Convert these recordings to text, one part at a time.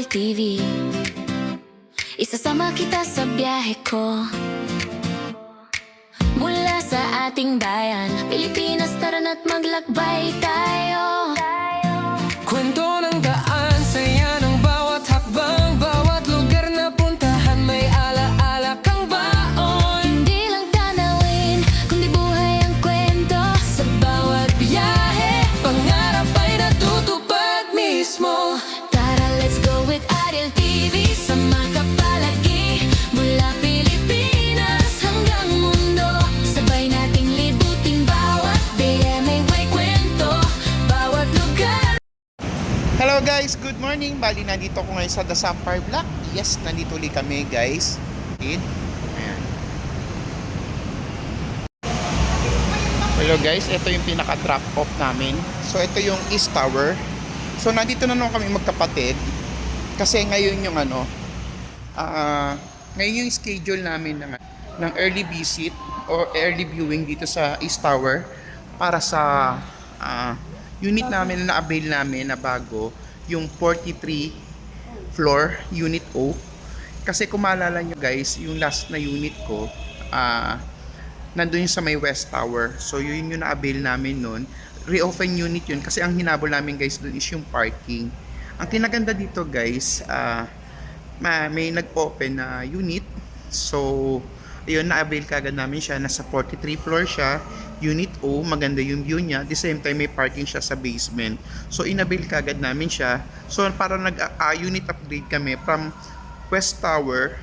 Ariel TV. Isasama kita sa biyahe ko mula sa ating bayan Pilipinas, tara na't maglakbay tayo. Kwento ng daan, saya ng bawat hakbang, bawat lugar na puntahan may alaala kang baon. Hindi lang tanawin, kundi buhay ang kwento. Sa bawat biyahe, Pangarap ay natutupad mismo. tara let's go with Ariel TV. Sama ka palagi mula Pilipinas hanggang mundo. Sabay nating libutin bawat BMA may kwento, bawat lugar. Hello guys, good morning. Bali, nandito ko ngayon sa The Sapphire Block. Yes, nandito ulit kami guys. Ayan. Hello guys, ito yung pinaka-drop off namin. So ito yung East Tower. So nandito na naman kami magkapatid. Kasi ngayon yung ngayon yung schedule namin ng early visit or early viewing dito sa East Tower para sa unit namin na na-avail namin na bago, yung 43 floor unit O. Kasi kung maalala nyo guys, yung last na unit ko nandun yung sa may West Tower. So yun yung na-avail namin nun. Re-open unit yun kasi ang hinabol namin guys dun is yung parking. Ang kinaganda dito guys, may nag-open na unit. So ayun, na-avail kagad namin siya. Nasa 43 floor siya, unit O, maganda yung view niya. At the same time may parking siya sa basement. So in-avail kagad namin siya. So para unit upgrade kami from West Tower.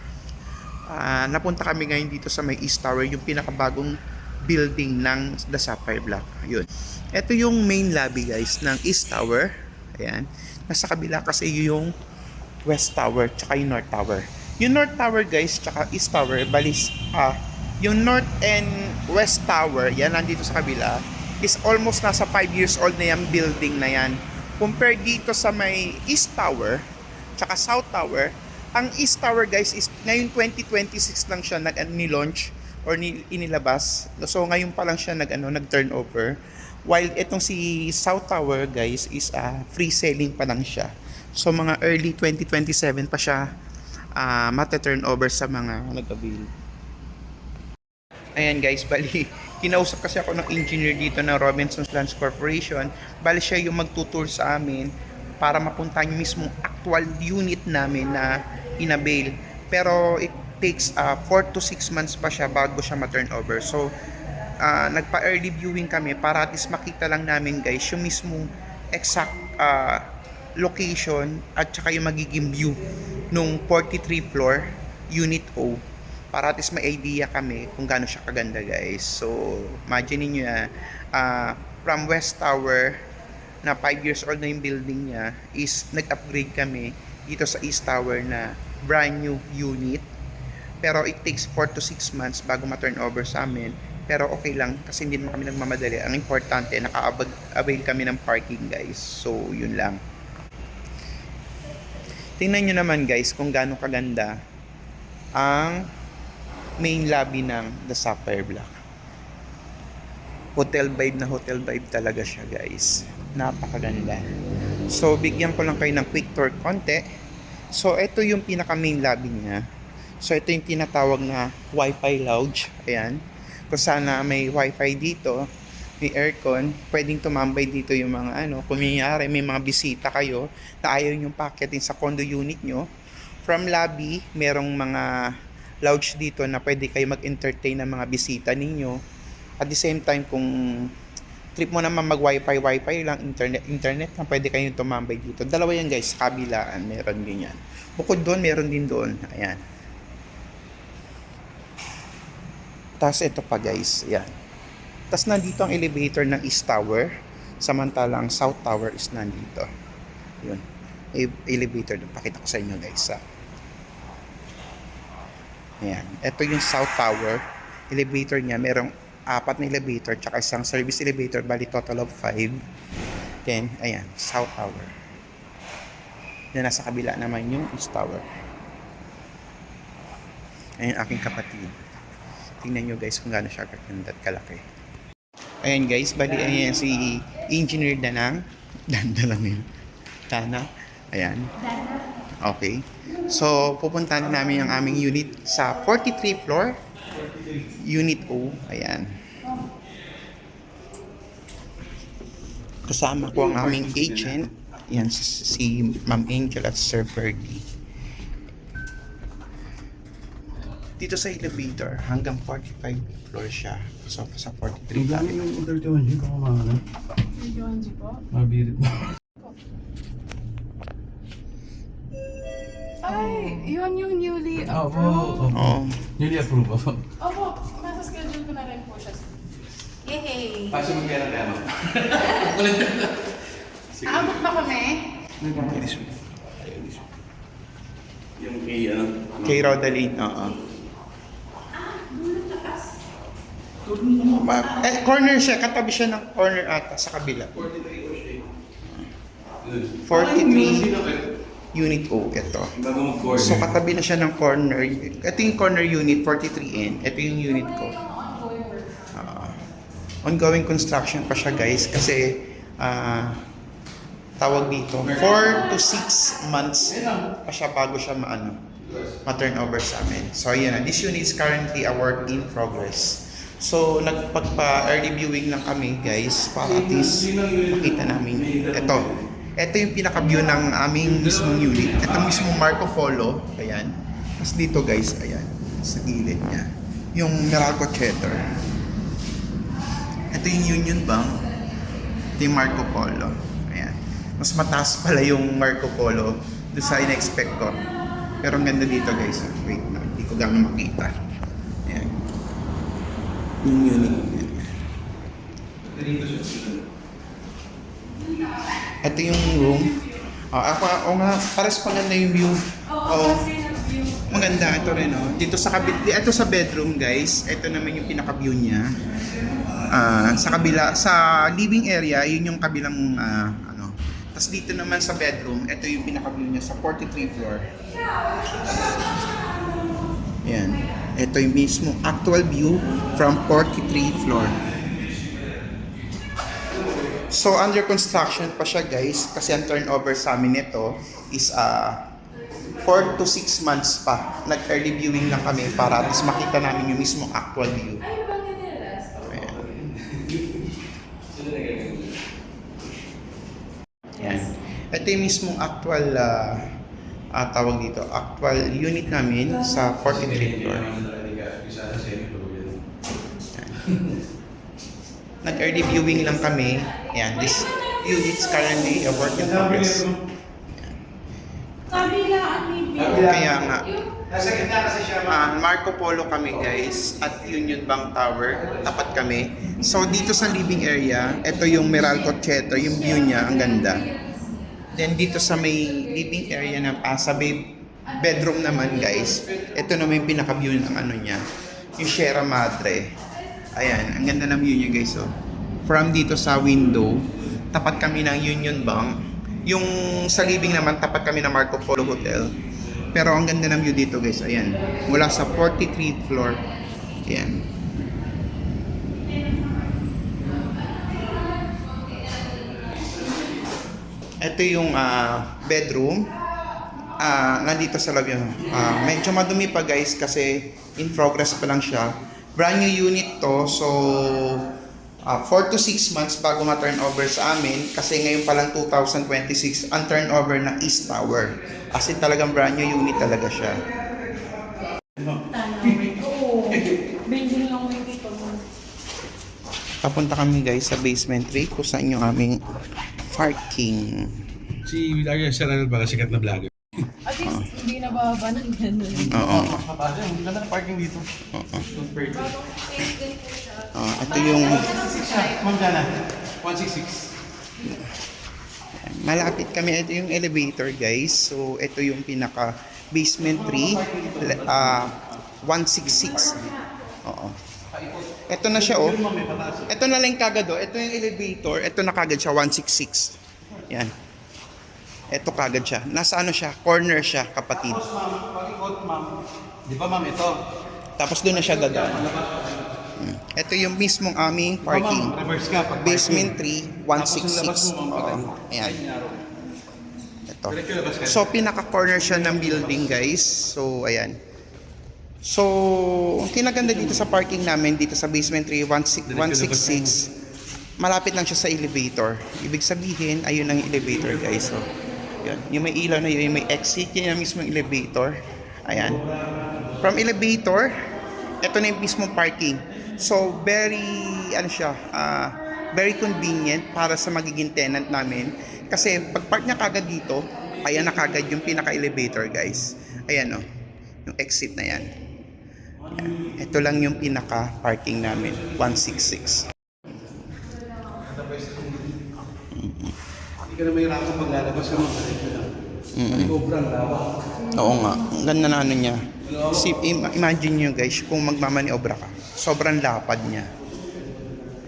Napunta kami ngayon dito sa may East Tower, yung pinakabagong building ng The Sapphire Block. Ayun. Ito yung main lobby guys ng East Tower. Ayan. Nasa kabila kasi yung West Tower tsaka yung North Tower. Yung North Tower guys tsaka East Tower, balis yung North and West Tower, yan nandito sa kabila, is almost nasa 5 years old na yung building na yan. Compared dito sa may East Tower tsaka South Tower, ang East Tower guys is ngayon 2026 lang siya ni-launch or inilabas. So ngayon pa lang siya nag-turnover. While itong si South Tower guys is free selling pa lang siya. So mga early 2027 pa siya mata-turnover sa mga nag-avail. Ayan guys, bali kinausap kasi ako ng engineer dito ng Robinsons Lands Corporation. Bali siya yung magtutour sa amin para mapuntahan yung mismong actual unit namin na in-avail. Pero it takes 4 to 6 months pa siya bago siya ma-turnover. So nagpa-early viewing kami para at least makita lang namin guys yung mismong exact location at saka yung magiging view nung 43 floor unit O, para at least may idea kami kung gaano siya kaganda guys. So imagine niyo from West Tower na 5 years old na yung building niya is nag-upgrade kami dito sa East Tower na brand new unit. Pero it takes 4 to 6 months bago ma-turn over sa amin. Pero okay lang kasi hindi naman kami nagmamadali. Ang importante, naka-avail kami ng parking guys. So yun lang. Tingnan nyo naman guys kung gaano kaganda ang main lobby ng The Sapphire Block. Hotel vibe na hotel vibe talaga siya guys. Napakaganda. So bigyan ko lang kayo ng quick tour konti. So ito yung pinaka main lobby niya. So ito yung tinatawag na Wi-Fi lounge. Ayan. Kung sana may Wi-Fi dito, may aircon, pwedeng tumambay dito yung mga kung may mga bisita kayo na ayaw yung packetin sa condo unit nyo. From lobby, merong mga lounge dito na pwede kayo mag-entertain ng mga bisita ninyo. At the same time, kung trip mo naman mag-Wi-Fi lang, internet na pwede kayong tumambay dito. Dalawa yan guys, kabilaan, meron din yan. Bukod doon, meron din doon. Ayan. Tapos ito pa guys, ayan. Tapos nandito ang elevator ng East Tower, samantalang South Tower is nandito. Yun. Elevator doon. Pakita ko sa inyo guys. Ayan. Ito yung South Tower. Elevator niya, merong 4 na elevator tsaka isang service elevator, bali total of 5. Then, ayan, South Tower. Yan, nasa kabila naman yung East Tower. Ayan, aking kapatid. Tingnan nyo guys kung gaano siya kaganda at kalaki. Ayan guys, bali ayan si Engineer Danang. Danang yun. Dana. Ayan. Okay. So, pupunta na namin ang aming unit sa 43 floor. Unit O. Ayan. Kasama ko ang aming agent. Yan si Ma'am Angel at Sir Ferdy. Dito sa elevator, hanggang 45 floor siya. So, sa 43 Ang dami kami. yung 31G kung kumahanap. 31G po? Mabirit mo. Ay, yun yung newly Opo, approved. opo. Oo. Newly approve ako. Opo, nasa schedule ko na rin po siya. Yay! Paso mo kaya na mo. Aabot ba kami? Yung kay ano? Kay Rodaline, oo. Corner siya, katabi siya ng corner ata sa kabila. 43 Unit O, ito. Bago mag-corner. So katabi na siya ng corner. Ito yung corner unit, 43N. Ito yung unit ko. Ongoing construction pa siya guys kasi tawag dito 4 to 6 months pa siya bago siya ma-turnover sa amin. So yun na, this unit is currently a work in progress. So nagpagpa-early viewing lang kami guys para at least makita namin. Ito yung pinaka-view ng aming mismong unit. Ito mismong Marco Polo. Ayan. Tapos dito guys, ayan. Sa gilid niya. Yung Meralco Theater. Ito yung Union Bank. Ito yung Marco Polo. Ayan. Mas mataas pala yung Marco Polo doon sa in-expect ko. Pero ang ganda dito guys. Wait na. Hindi ko gano'ng makita. Ayan. Yung unit. Ito yung room. Nga, pares maganda yung view. Maganda ito rin, oh. Dito sa ito sa bedroom, guys. Ito naman yung pinaka-view niya. Sa kabila, sa living area, yun yung kabilang Tapos dito naman sa bedroom, ito yung pinaka-view niya sa 43 floor. Yan. Ito yung mismo actual view from 43 floor. So under construction pa siya guys kasi ang turnover sa amin nito is 4 to 6 months pa. Nag-early viewing lang kami para at least makita namin yung mismo actual view. Ayan. Ayan. Ito yung mismong actual tawag dito, actual unit namin sa 43 floor. Nag-early viewing lang kami. Ayan, this unit's currently a work in progress. Kaya nga, Nasa gitna kasi siya. Marco Polo kami guys at Union Bank Tower, tapat kami. So dito sa living area, ito yung Meralco Theater, yung view niya, ang ganda. Then dito sa may living area na sa bedroom naman guys, ito naman yung pinaka-view ng niya, yung Sierra Madre. Ayan, ang ganda ng view niya guys, oh. From dito sa window, tapat kami ng Union Bank. Yung sa living naman, tapat kami ng Marco Polo Hotel. Pero ang ganda ng view dito guys, ayan. Mula sa 43th floor. Ayan. Ito yung bedroom. Nandito sa lobby. Medyo madumi pa guys kasi in progress pa lang siya. Brand new unit to, so 4 to 6 months bago ma-turnover sa amin kasi ngayon pa lang 2026 ang turnover ng East Tower. Kasi talagang brand new unit talaga siya. Bending lang yung dito. Papunta kami guys sa basement 3 kung saan yung aming parking. Si Vlogger Saranel ba? Sikat na vlogger. At least, hindi na bababa ng ganun. Oo. Kapag ang ganda ng parking dito. Oo. Super. Ito yung Ma'am Jana, 166. malapit kami. Ito yung elevator guys. So ito yung pinaka basement 3 166. Oo. Ito na siya oh. Ito na lang kagad oh. Ito yung elevator. Ito na kagad siya 166. Yan. Ito kagad siya. Nasa siya? Corner siya, kapatid. Tapos ma'am, pag-ikot ma'am. Di ba ma'am ito? Tapos doon na siya dadaan. Ito yung mismong aming parking. Reverse ka pag Basement 3, 166. Tapos yung labas mo, ma'am, Oo. patay. Ayan. Ito. Diretso labas ka. So, pinaka-corner siya ng building, guys. So, ayan. So, ang kinaganda dito sa parking namin, dito sa basement 3, 166, malapit lang siya sa elevator. Ibig sabihin, ayun ang elevator, guys. So, yan. Yung may ilaw na yun, yung may exit, yun yung mismong elevator. Ayan. From elevator, ito na yung mismong parking. So, very, very convenient para sa magiging tenant namin. Kasi, pag park niya kagad dito, ayan na kagad yung pinaka-elevator, guys. Ayan, oh. Yung exit na yan. Ito lang yung pinaka-parking namin, 166. Hindi ka na may rako pag lalabas ka mo. Diretso lang. Sobrang lawa. Oo nga, ang ganda na ano niya. Imagine nyo guys, kung magmamaniobra ka, sobrang lapad niya.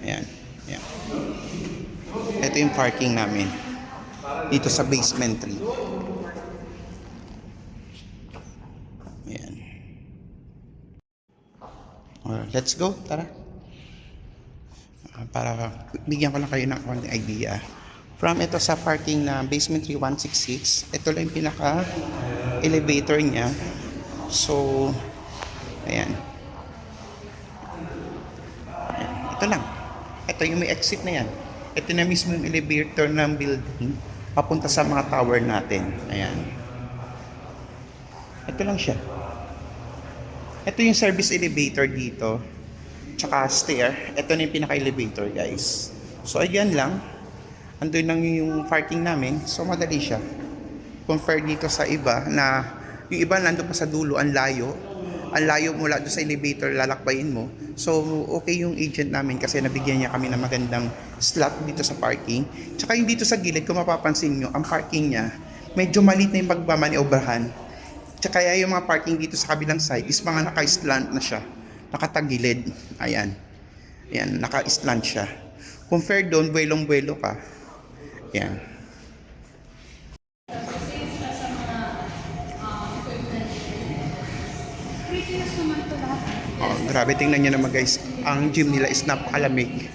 Ayan, ayan. Ito yung parking namin dito sa basement 3. Ayan. Let's go, tara. Para bigyan ko lang kayo ng konting idea. From ito sa parking na basement 3166, ito lang yung pinaka elevator niya. So, ayan. Ayan. Ito lang. Ito yung may exit na yan. Ito na mismo yung elevator ng building papunta sa mga tower natin. Ayan. Ito lang siya. Ito yung service elevator dito. Tsaka stair. Ito na yung pinaka-elevator, guys. So, ayan lang. Andun lang yung parking namin. So, madali siya. Compare dito sa iba na yung iba nandun pa sa dulo, ang layo. Ang layo mula doon sa elevator, lalakbayin mo. So, okay yung agent namin kasi nabigyan niya kami ng magandang slot dito sa parking. Tsaka yung dito sa gilid, kung mapapansin nyo, ang parking niya, medyo maliit na yung pagmamaniobrahan. Tsaka kaya yung mga parking dito sa kabilang side is mga naka-slant na siya. Nakatagilid. Ayan. Ayan, naka-slant siya. Compare doon, buwelong-buwelo ka. Ayan. Oh, grabe, tingnan nyo naman guys. Ang gym nila is napakalamig.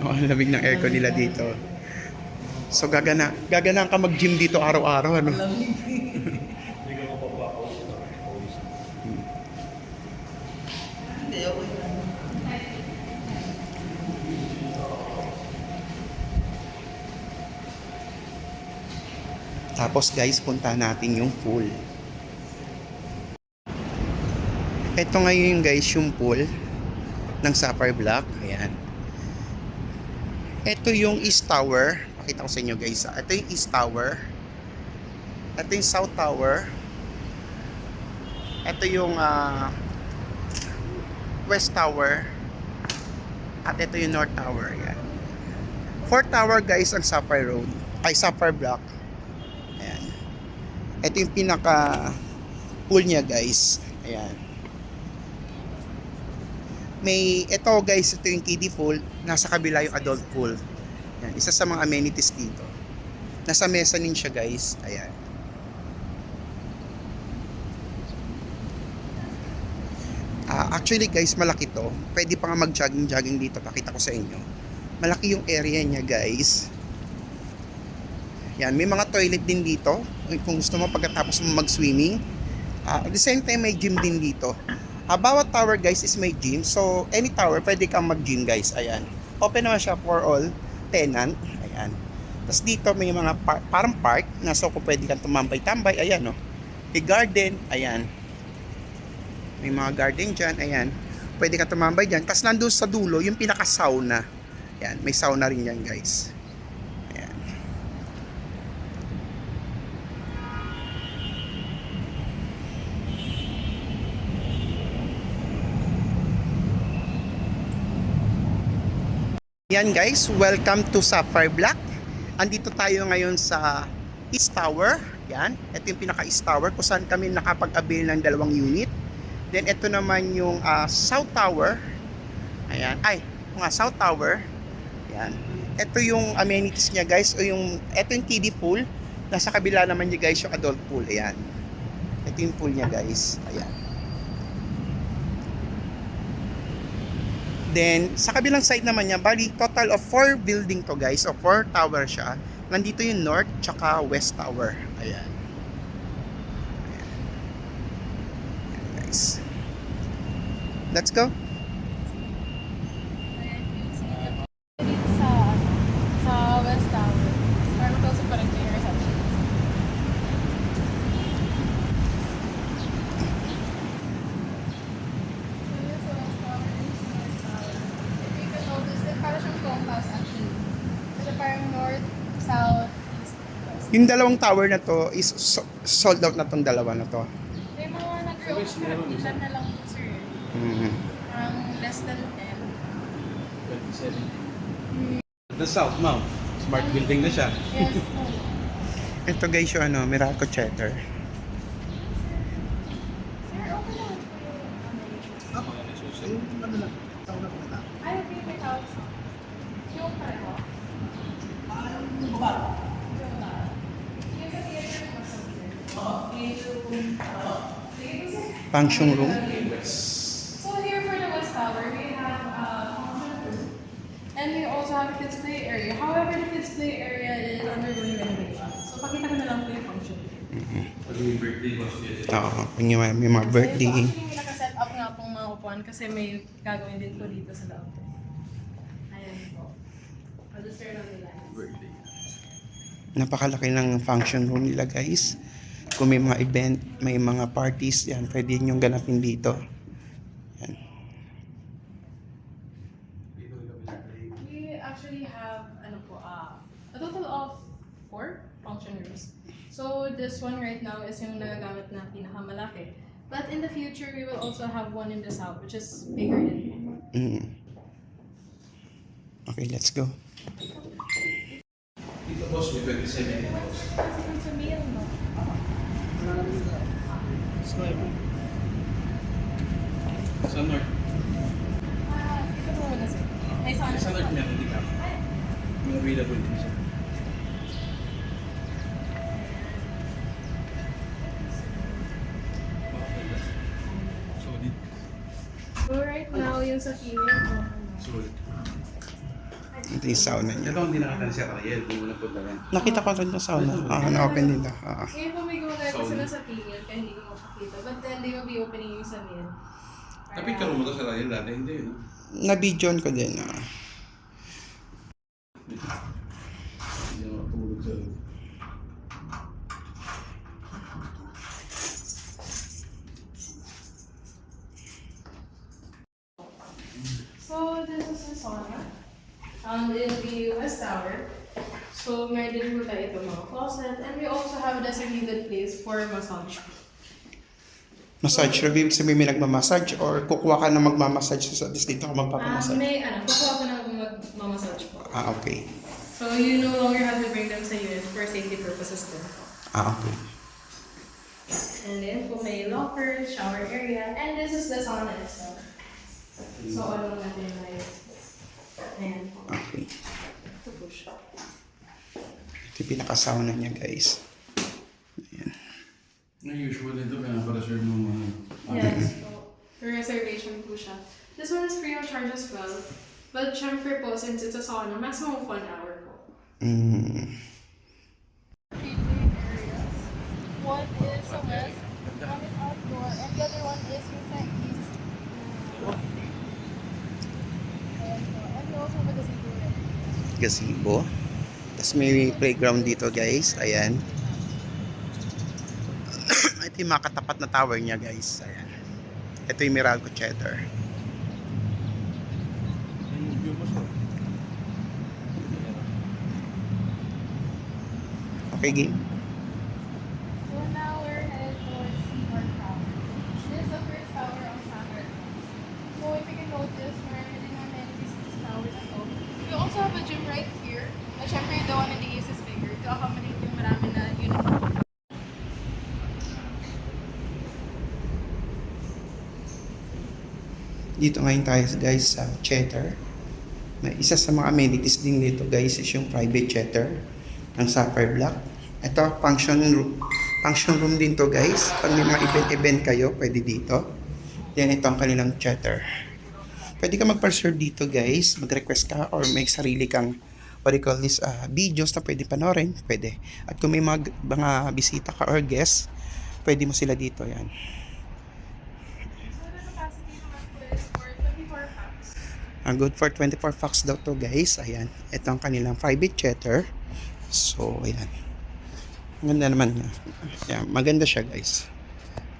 Oh, ang lamig ng aircon nila dito. So gagana ka mag-gym dito araw-araw, ano? Tapos guys, punta natin yung pool. Ito ngayon guys yung pool ng Sapphire Block. Ayan. Ito yung East Tower. Pakita ko sa inyo guys. Ito yung East Tower. Ito yung South Tower. Ito yung West Tower. At ito yung North Tower. Ayan. 4 tower guys ang Sapphire Road. Ay, Sapphire Block. Ayan. Ito yung pinaka pool niya guys. Ayan. Ito guys, ito yung kiddie pool. Nasa kabila yung adult pool. Ayan. Isa sa mga amenities dito. Nasa mezzanine siya guys. Ayan. Actually guys, malaki to. Pwede pa nga mag-jogging dito. Pakita ko sa inyo. Malaki yung area niya guys. Yan, may mga toilet din dito. Kung gusto mo pagkatapos mo mag-swimming. At the same time, may gym din dito. Bawat tower guys is may gym. So, any tower, pwede kang mag-gym guys. Ayan. Open naman siya for all tenant. Ayan. Tapos dito may mga parang park na so kung pwede kang tumambay-tambay. Ayan, no. May garden. Ayan. May mga garden dyan. Ayan. Pwede kang tumambay dyan. Tapos nandun sa dulo, yung pinaka-sauna. Ayan. May sauna rin yan guys. Ayan. Yan guys, welcome to Sapphire Block. Andito tayo ngayon sa East Tower. Yan, ito yung pinaka-East Tower kung saan kami nakapag-avail ng 2 unit. Then ito naman yung South Tower. Ayan, South Tower. Yan. Ito yung amenities niya guys, ito yung kiddie pool. Nasa kabila naman niya guys yung adult pool. Ayan. Ito yung pool niya guys. Ayan. Then, sa kabilang side naman niya, bali, total of 4 building to guys. O 4 tower siya. Nandito yung North, tsaka West Tower. Ayan. Ayan guys. Let's go. Dito sa West Tower. Para close pa rin to yung reception. If you can notice, parang siyang compass actually. Kasi parang north, south, east, west. Yung dalawang tower na to is sold out na tong dalawa na to. May mga nag-reopen pero ilan na lang po sir. Mm. Parang less than 10. 2017. The South Mount. Smart building na siya. Yes. Ito guys yung Miracle Cheddar. Sir, okay lang po yung Ay, okay, may tawag sa. Yung pareho. Yung sa theater mo sa Function room. So here for the West Tower, we have function room. And we also have a kids play area. However, the kids play area is undergoing renovation. So pakita ko na lang po yung function room. Pati yung birthday boss niya. Oo, may mga birthday. So actually, may nakaset up nga pong mga upuan kasi may gagawin din po dito sa loob. Ayan po. I'll just turn on the lights. Birthday. Napakalaki ng function room nila guys. Kung may mga event, may mga parties, yan, pwede nyo ganapin dito. Yan. We actually have a total of 4 function rooms. So this one right now is yung nagagamit na pinakamalaki. But in the future, we will also have one in the south, which is bigger than Okay, let's go. Dito boss, may 27 boss. Sa North. Ito po muna sir. Ay, sana. Sa North meron din ako. Available din siya. Solid. So right now, yung sa female, Solid. Ito yung sauna niya. Ito ang dinakatan si Ariel kung unang punta rin. Nakita ko rin yung sauna. Na-open nila. ngayon po may gumagaya pa sila sa female, kaya hindi ko makakita. But then, they will be opening yung sa male. Napicture mo to sa Ariel dati, hindi no? Na-videon ko din. Hindi ako tulog sa loob. So, this is the sauna. In the West Tower. So, meron din po tayo ito mga closet. And we also have a designated place for massage. Massage. Ibig sabihin may nagmamassage or kukuha ka na magmamassage sa dito ka magpapamassage? May, kukuha ko ng magmamassage po. Okay. So, you no longer have to bring them sa unit for safety purposes din. Okay. And then, po may locker, shower area, and this is the sauna itself. So, ano natin yung light. Ayan po. Okay. Ito po siya. Ito yung pinaka-sauna niya guys. Ayan. Ang usual nito, kaya para sure mo mga... Yes, so, reservation po siya. This one is free of charge as well. But syempre po, since it's a sauna, maximum of 1 hour po. One is sa west, one is outdoor, and the other one is yung sa east. And we also have a gazebo. Gazebo. Tapos may playground dito guys. Ayan. Ito yung mga katapat na tower niya guys. Ayan. Ito yung Miracle Cheddar. Okay, game. So now we're headed towards Seaport Tower. This is the first tower on Saturday. So if you can notice, meron din ang amenities sa tower na to. We also have a gym right here. At syempre, the one in the east is bigger to accommodate yung marami na unit. Dito ngayon tayo guys sa Cheddar. May isa sa mga amenities din dito guys is yung private Cheddar ng Sapphire Block. Ito, function room din to guys. Pag may mga event kayo, pwede dito. Yan, ito ang kanilang Cheddar. Pwede ka mag-reserve dito guys, mag-request ka or may sarili kang what do you call this, videos na pwede panoorin, pwede. At kung may mga bisita ka or guest, pwede mo sila dito, yan. So the capacity naman po is for 24 packs. Ang good for 24 packs daw to guys. Ayan, ito ang kanilang private chatter. So, ayan. Ang ganda naman niya. Ayan, maganda siya guys.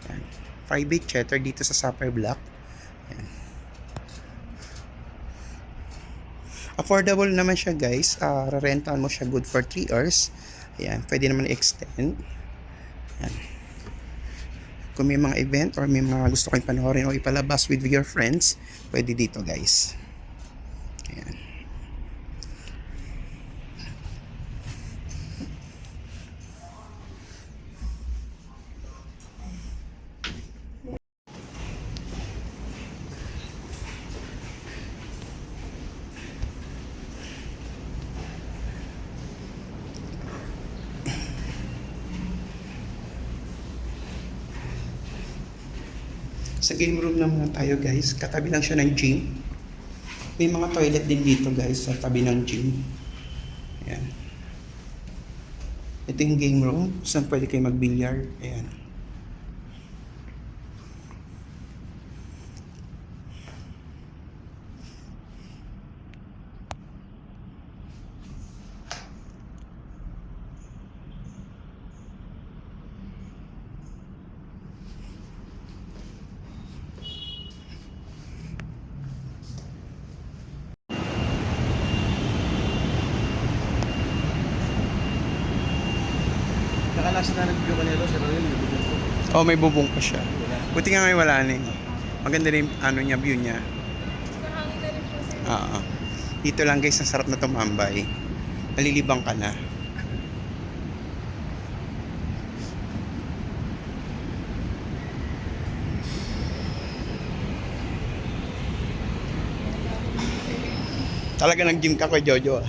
Ayan. Private chatter dito sa Supper Block. Ayan. Affordable naman siya guys. Rentahan mo siya good for 3 hours. Ayan, pwede naman i-extend. Ayan. Kung may mga event or may mga gusto kayong panoorin o ipalabas with your friends, pwede dito guys. Ayan. Sa game room naman tayo guys. Katabi lang siya ng gym. May mga toilet din dito guys sa tabi ng gym. Ayan. Ito yung game room. Saan pwede kayo mag-billiard. Ayan. Nakalas na nag-view ka nito, sir. Yun, yung video ko. Oh, may bubong pa siya. Buti nga ngayon wala na eh. Maganda rin ano niya, view niya. Nahangin na rin po sir. Oo. Dito lang guys, ang sarap na tumambay. Nalilibang ka na. Talaga nag-gym ka kay Jojo.